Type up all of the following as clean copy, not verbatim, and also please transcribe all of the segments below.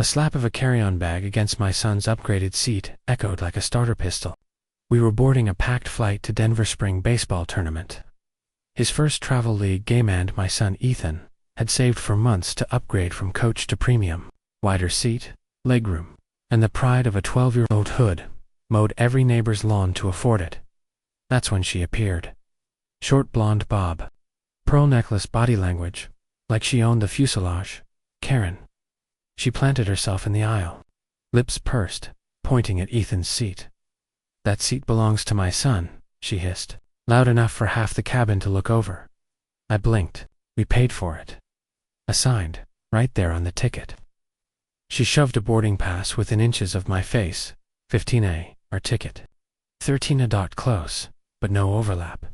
A slap of a carry-on bag against my son's upgraded seat echoed like a starter pistol. We were boarding a packed flight to Denver Spring baseball tournament. His first travel league game, and my son Ethan had saved for months to upgrade from coach to premium. Wider seat, legroom, and the pride of a 12-year-old hood, mowed every neighbor's lawn to afford it. That's when she appeared. Short blonde bob. Pearl necklace, body language, like she owned the fuselage. Karen. She planted herself in the aisle, lips pursed, pointing at Ethan's seat. "That seat belongs to my son," she hissed, loud enough for half the cabin to look over. I blinked. "We paid for it. Assigned, right there on the ticket." She shoved a boarding pass within inches of my face. 15A, our ticket. 13 a dot close, but no overlap.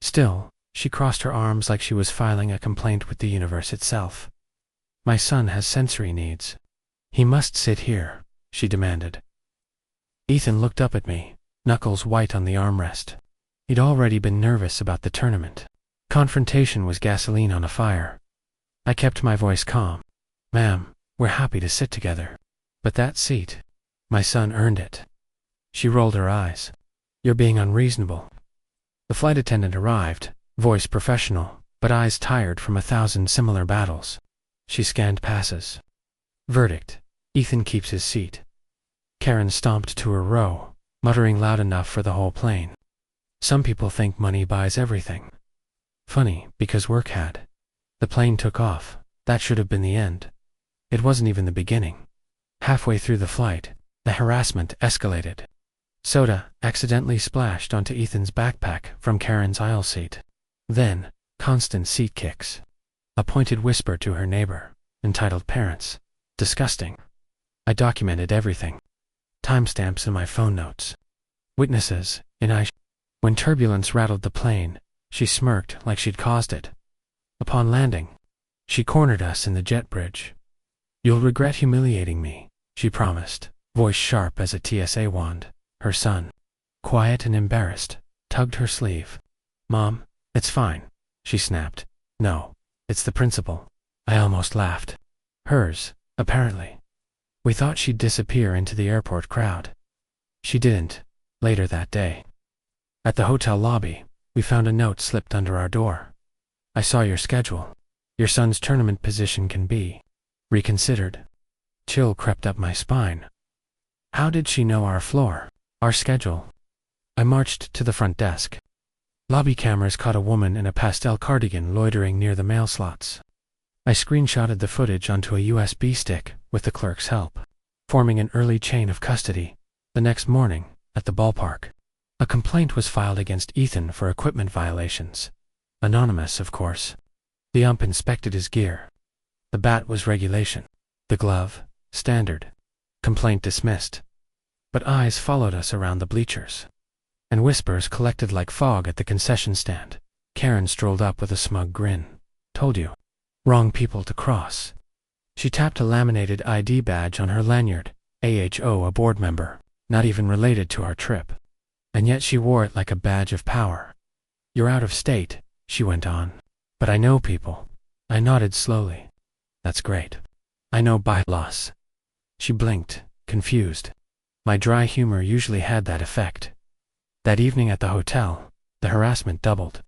Still, she crossed her arms like she was filing a complaint with the universe itself. "My son has sensory needs. He must sit here," she demanded. Ethan looked up at me, knuckles white on the armrest. He'd already been nervous about the tournament. Confrontation was gasoline on a fire. I kept my voice calm. "Ma'am, we're happy to sit together. But that seat, my son earned it." She rolled her eyes. "You're being unreasonable." The flight attendant arrived, voice professional, but eyes tired from 1,000 similar battles. She scanned passes. Verdict: Ethan keeps his seat. Karen stomped to her row, muttering loud enough for the whole plane. Some people think money buys everything. Funny, because work had. The plane took off. That should have been the end. It wasn't even the beginning. Halfway through the flight, the harassment escalated. Soda accidentally splashed onto Ethan's backpack from Karen's aisle seat. Then, constant seat kicks. A pointed whisper to her neighbor, entitled "Parents." Disgusting. I documented everything. Timestamps in my phone notes. Witnesses, When turbulence rattled the plane, she smirked like she'd caused it. Upon landing, she cornered us in the jet bridge. "You'll regret humiliating me," she promised, voice sharp as a TSA wand. Her son, quiet and embarrassed, tugged her sleeve. "Mom, it's fine," she snapped. "No, it's the principal." I almost laughed. Hers, apparently. We thought she'd disappear into the airport crowd. She didn't, later that day. At the hotel lobby, we found a note slipped under our door. "I saw your schedule. Your son's tournament position can be reconsidered." Chill crept up my spine. How did she know our floor, our schedule? I marched to the front desk. Lobby cameras caught a woman in a pastel cardigan loitering near the mail slots. I screenshotted the footage onto a USB stick with the clerk's help, forming an early chain of custody. The next morning, at the ballpark, a complaint was filed against Ethan for equipment violations. Anonymous, of course. The ump inspected his gear. The bat was regulation. The glove, standard. Complaint dismissed. But eyes followed us around the bleachers, and whispers collected like fog at the concession stand. Karen strolled up with a smug grin. "Told you. Wrong people to cross." She tapped a laminated ID badge on her lanyard. AHO, a board member, not even related to our trip. And yet she wore it like a badge of power. "You're out of state," she went on. "But I know people." I nodded slowly. "That's great. I know bylaws." She blinked, confused. My dry humor usually had that effect. That evening at the hotel, the harassment doubled.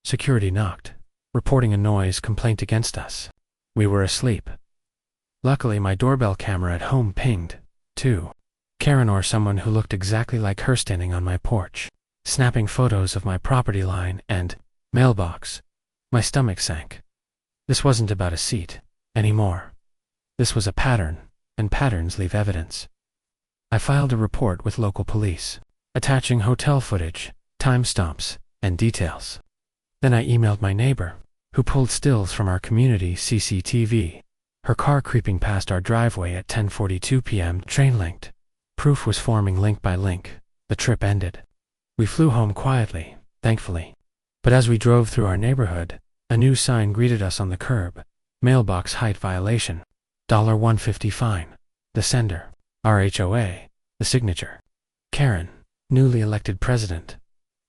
Security knocked, reporting a noise complaint against us. We were asleep. Luckily, my doorbell camera at home pinged, too. Karen or someone who looked exactly like her standing on my porch, snapping photos of my property line and mailbox. My stomach sank. This wasn't about a seat anymore. This was a pattern, and patterns leave evidence. I filed a report with local police, attaching hotel footage, timestamps, and details. Then I emailed my neighbor, who pulled stills from our community CCTV, her car creeping past our driveway at 10:42 p.m. train-linked. Proof was forming link by link. The trip ended. We flew home quietly, thankfully. But as we drove through our neighborhood, a new sign greeted us on the curb. "Mailbox height violation. $150 fine." The sender, RHOA. The signature, Karen, newly elected president.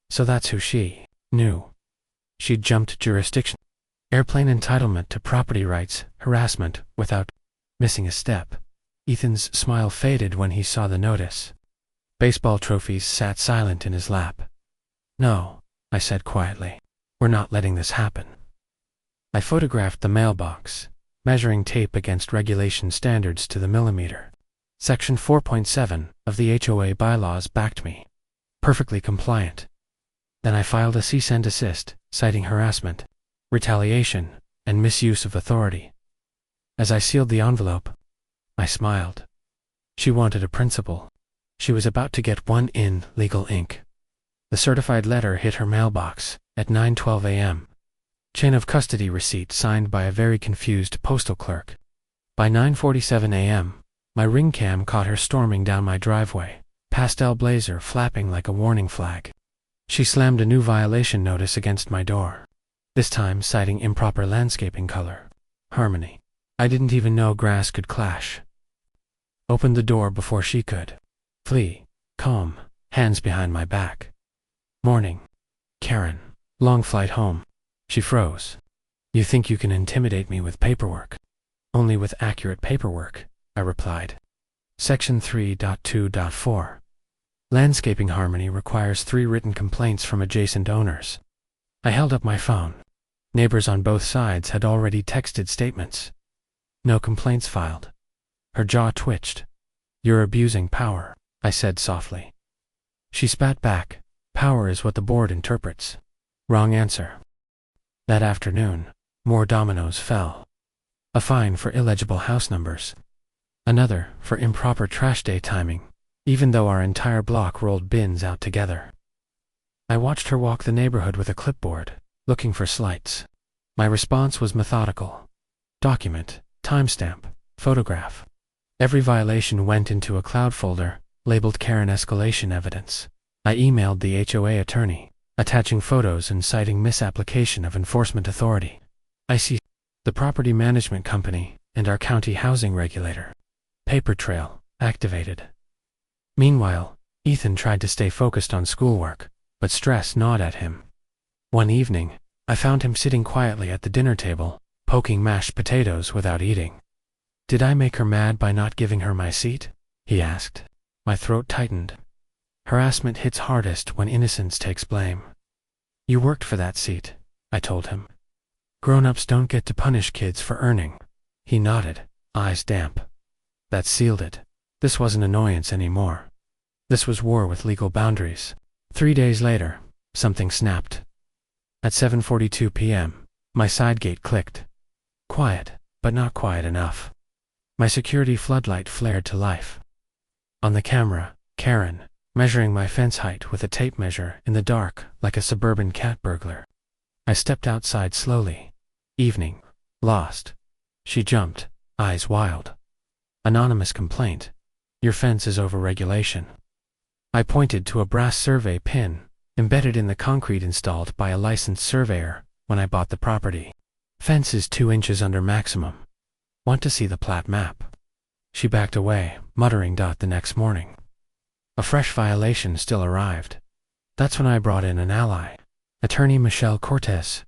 So that's who she knew. She'd jumped jurisdiction. Airplane entitlement to property rights, harassment, without missing a step. Ethan's smile faded when he saw the notice. Baseball trophies sat silent in his lap. "No," I said quietly. "We're not letting this happen." I photographed the mailbox, measuring tape against regulation standards to the millimeter. Section 4.7 of the HOA bylaws backed me. Perfectly compliant. Then I filed a cease and desist, citing harassment, retaliation, and misuse of authority. As I sealed the envelope, I smiled. She wanted a principal. She was about to get one in legal ink. The certified letter hit her mailbox at 9:12 a.m. Chain of custody receipt signed by a very confused postal clerk. By 9:47 a.m., my ring cam caught her storming down my driveway, pastel blazer flapping like a warning flag. She slammed a new violation notice against my door, this time citing improper landscaping color. Harmony. I didn't even know grass could clash. Opened the door before she could. Flee. Calm. Hands behind my back. Morning. Karen. Long flight home. She froze. "You think you can intimidate me with paperwork?" "Only with accurate paperwork," I replied. Section 3.2.4. Landscaping harmony requires 3 written complaints from adjacent owners. I held up my phone. Neighbors on both sides had already texted statements. No complaints filed. Her jaw twitched. "You're abusing power," I said softly. She spat back. "Power is what the board interprets." Wrong answer. That afternoon, more dominoes fell. A fine for illegible house numbers. Another for improper trash day timing, even though our entire block rolled bins out together. I watched her walk the neighborhood with a clipboard, looking for slights. My response was methodical. Document, timestamp, photograph. Every violation went into a cloud folder, labeled Karen escalation evidence. I emailed the HOA attorney, attaching photos and citing misapplication of enforcement authority. I see the property management company and our county housing regulator. Paper trail activated. Meanwhile, Ethan tried to stay focused on schoolwork, but stress gnawed at him. One evening, I found him sitting quietly at the dinner table, poking mashed potatoes without eating. "Did I make her mad by not giving her my seat?" he asked. My throat tightened. Harassment hits hardest when innocence takes blame. "You worked for that seat," I told him. "Grown-ups don't get to punish kids for earning." He nodded, eyes damp. That sealed it. This wasn't annoyance anymore. This was war with legal boundaries. 3 days later, something snapped. At 7:42 p.m., my side gate clicked. Quiet, but not quiet enough. My security floodlight flared to life. On the camera, Karen, measuring my fence height with a tape measure in the dark like a suburban cat burglar. I stepped outside slowly. Evening. Lost. She jumped, eyes wild. Anonymous complaint. "Your fence is over regulation." I pointed to a brass survey pin, embedded in the concrete installed by a licensed surveyor when I bought the property. "Fence is 2 inches under maximum. Want to see the plat map?" She backed away, muttering. The next morning, a fresh violation still arrived. That's when I brought in an ally. Attorney Michelle Cortez,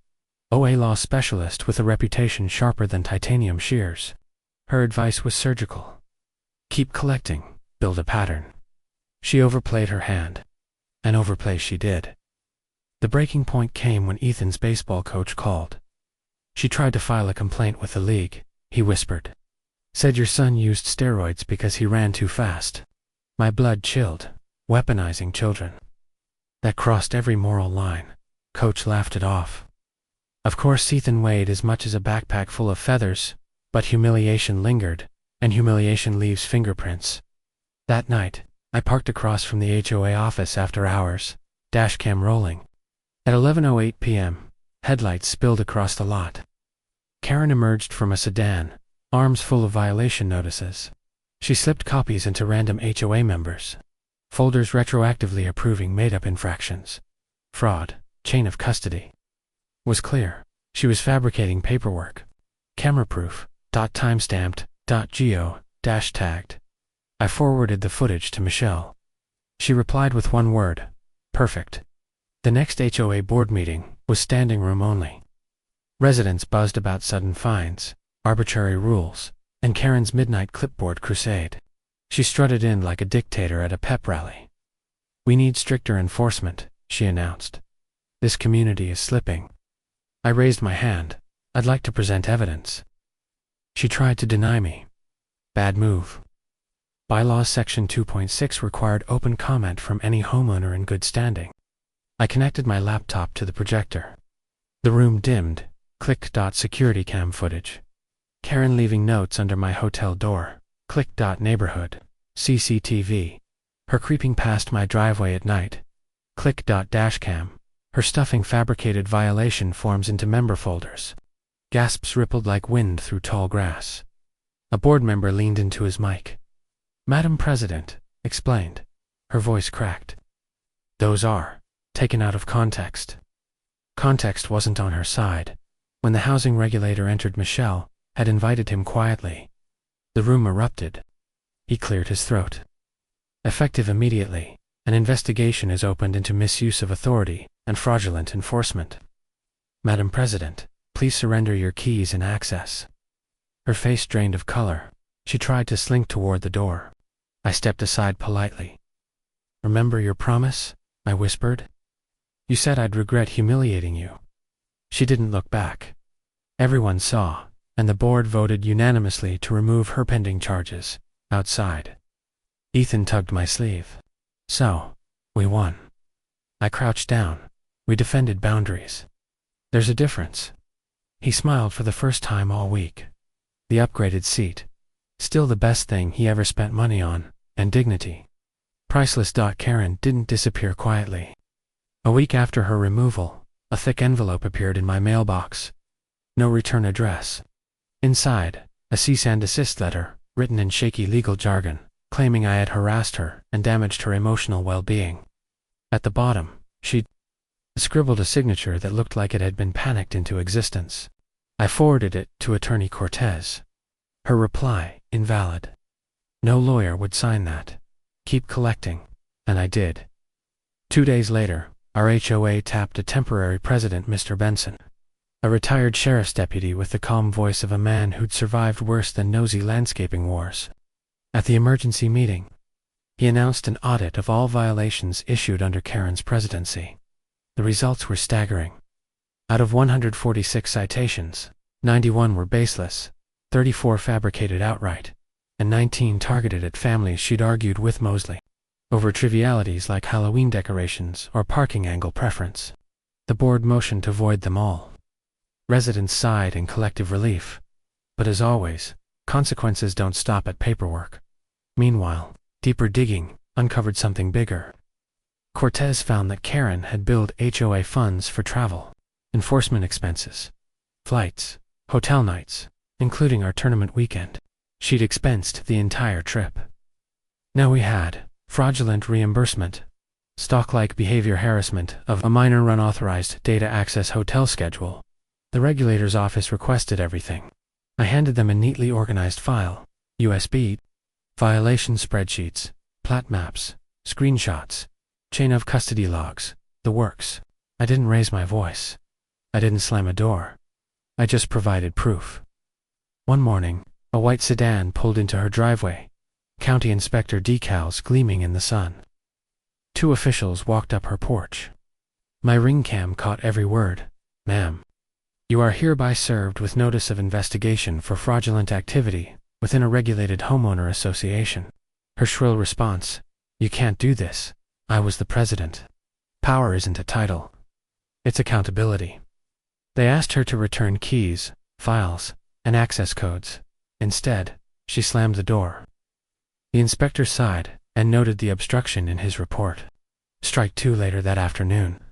OA law specialist with a reputation sharper than titanium shears. Her advice was surgical. Keep collecting, build a pattern. She overplayed her hand. And overplay she did. The breaking point came when Ethan's baseball coach called. "She tried to file a complaint with the league," he whispered. "Said your son used steroids because he ran too fast." My blood chilled. Weaponizing children. That crossed every moral line. Coach laughed it off. Of course Ethan weighed as much as a backpack full of feathers, but humiliation lingered, and humiliation leaves fingerprints. That night, I parked across from the HOA office after hours, dashcam rolling. At 11:08 p.m., headlights spilled across the lot. Karen emerged from a sedan, arms full of violation notices. She slipped copies into random HOA members. Folders retroactively approving made-up infractions. Fraud, chain of custody. Was clear. She was fabricating paperwork. Camera proof, .timestamped, .geo-tagged. I forwarded the footage to Michelle. She replied with one word: perfect. The next HOA board meeting was standing room only. Residents buzzed about sudden fines, arbitrary rules, and Karen's midnight clipboard crusade. She strutted in like a dictator at a pep rally. "We need stricter enforcement," she announced. "This community is slipping." I raised my hand. "I'd like to present evidence." She tried to deny me. Bad move. Bylaws Section 2.6 required open comment from any homeowner in good standing. I connected my laptop to the projector. The room dimmed. Click. Security cam footage. Karen leaving notes under my hotel door. Click. Neighborhood. CCTV. Her creeping past my driveway at night. Click. Dashcam. Her stuffing fabricated violation forms into member folders. Gasps rippled like wind through tall grass. A board member leaned into his mic. "Madam President," explained. Her voice cracked. "Those are taken out of context." Context wasn't on her side. When the housing regulator entered, Michelle had invited him quietly. The room erupted. He cleared his throat. "Effective immediately, an investigation is opened into misuse of authority and fraudulent enforcement. Madam President, please surrender your keys and access." Her face drained of color. She tried to slink toward the door. I stepped aside politely. "Remember your promise?" I whispered. "You said I'd regret humiliating you." She didn't look back. Everyone saw, and the board voted unanimously to remove her pending charges. Outside, Ethan tugged my sleeve. "So, we won." I crouched down. "We defended boundaries. There's a difference." He smiled for the first time all week. The upgraded seat. Still the best thing he ever spent money on, and dignity. Priceless. Karen didn't disappear quietly. A week after her removal, a thick envelope appeared in my mailbox. No return address. Inside, a cease and desist letter, written in shaky legal jargon, claiming I had harassed her and damaged her emotional well-being. At the bottom, she'd scribbled a signature that looked like it had been panicked into existence. I forwarded it to Attorney Cortez. Her reply, invalid. No lawyer would sign that. Keep collecting. And I did. 2 days later, our HOA tapped a temporary president, Mr. Benson. A retired sheriff's deputy with the calm voice of a man who'd survived worse than nosy landscaping wars. At the emergency meeting, he announced an audit of all violations issued under Karen's presidency. The results were staggering. Out of 146 citations, 91 were baseless, 34 fabricated outright, and 19 targeted at families she'd argued with Mosley over trivialities like Halloween decorations or parking angle preference. The board motioned to void them all. Residents sighed in collective relief. But as always, consequences don't stop at paperwork. Meanwhile, deeper digging uncovered something bigger. Cortez found that Karen had billed HOA funds for travel, enforcement expenses, flights, hotel nights, including our tournament weekend. She'd expensed the entire trip. Now we had fraudulent reimbursement, stalk-like behavior harassment of a minor unauthorized data access hotel schedule. The regulator's office requested everything. I handed them a neatly organized file, USB, violation spreadsheets, plat maps, screenshots, chain of custody logs, the works. I didn't raise my voice. I didn't slam a door. I just provided proof. One morning, a white sedan pulled into her driveway, county inspector decals gleaming in the sun. 2 officials walked up her porch. My ring cam caught every word. "Ma'am, you are hereby served with notice of investigation for fraudulent activity within a regulated homeowner association." Her shrill response, "You can't do this. I was the president." Power isn't a title. It's accountability. They asked her to return keys, files, and access codes. Instead, she slammed the door. The inspector sighed and noted the obstruction in his report. Strike 2 later that afternoon.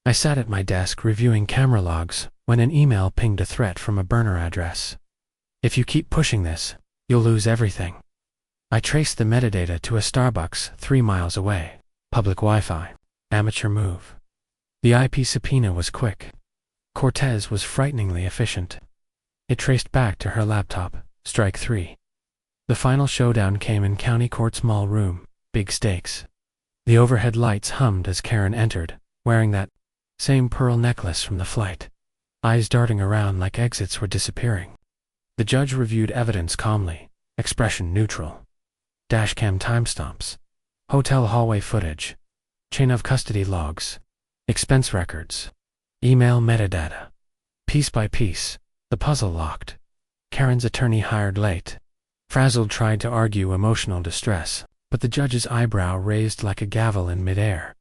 I sat at my desk reviewing camera logs when an email pinged a threat from a burner address. "If you keep pushing this, you'll lose everything." I traced the metadata to a Starbucks 3 miles away. Public Wi-Fi. Amateur move. The IP subpoena was quick. Cortez was frighteningly efficient. It traced back to her laptop. Strike 3. The final showdown came in county court's small room. Big stakes. The overhead lights hummed as Karen entered, wearing that same pearl necklace from the flight. Eyes darting around like exits were disappearing. The judge reviewed evidence calmly, expression neutral. Dashcam timestamps, hotel hallway footage, chain of custody logs, expense records, email metadata. Piece by piece, the puzzle locked. Karen's attorney hired late. Frazzled tried to argue emotional distress, but the judge's eyebrow raised like a gavel in midair.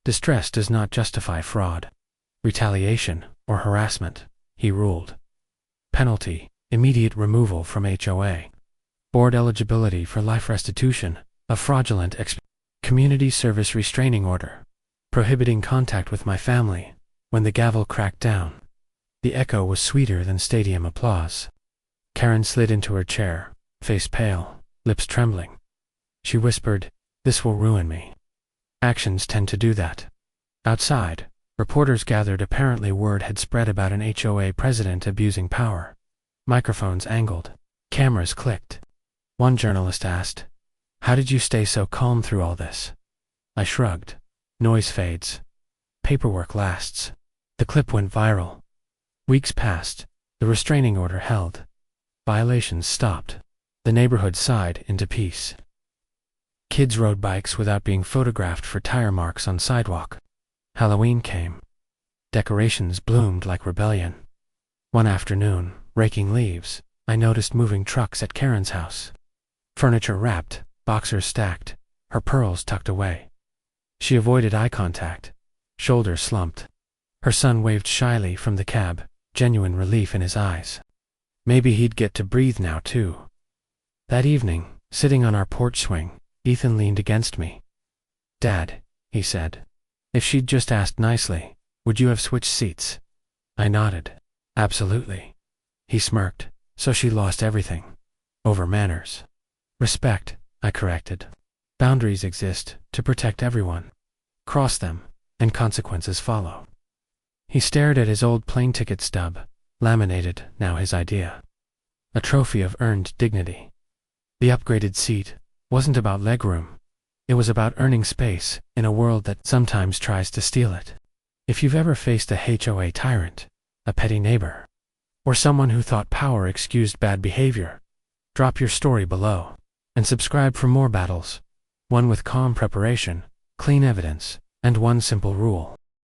Distress does not justify fraud, retaliation, or harassment, he ruled. Penalty, immediate removal from HOA. Board eligibility for life restitution, a fraudulent community service restraining order, prohibiting contact with my family. When the gavel cracked down, the echo was sweeter than stadium applause. Karen slid into her chair, face pale, lips trembling. She whispered, "This will ruin me." Actions tend to do that. Outside, reporters gathered. Apparently word had spread about an HOA president abusing power. Microphones angled. Cameras clicked. One journalist asked, "How did you stay so calm through all this?" I shrugged. Noise fades. Paperwork lasts. The clip went viral. Weeks passed. The restraining order held. Violations stopped. The neighborhood sighed into peace. Kids rode bikes without being photographed for tire marks on sidewalk. Halloween came. Decorations bloomed like rebellion. One afternoon, raking leaves, I noticed moving trucks at Karen's house. Furniture wrapped, boxers stacked, her pearls tucked away. She avoided eye contact. Shoulders slumped. Her son waved shyly from the cab, genuine relief in his eyes. Maybe he'd get to breathe now too. That evening, sitting on our porch swing, Ethan leaned against me. "Dad," he said, "if she'd just asked nicely, would you have switched seats?" I nodded. "Absolutely." He smirked. "So she lost everything. Over manners." "Respect," I corrected. "Boundaries exist to protect everyone. Cross them, and consequences follow." He stared at his old plane ticket stub, laminated, now his idea. A trophy of earned dignity. The upgraded seat wasn't about legroom. It was about earning space in a world that sometimes tries to steal it. If you've ever faced a HOA tyrant, a petty neighbor, or someone who thought power excused bad behavior, drop your story below and subscribe for more battles. One with calm preparation, clean evidence, and one simple rule.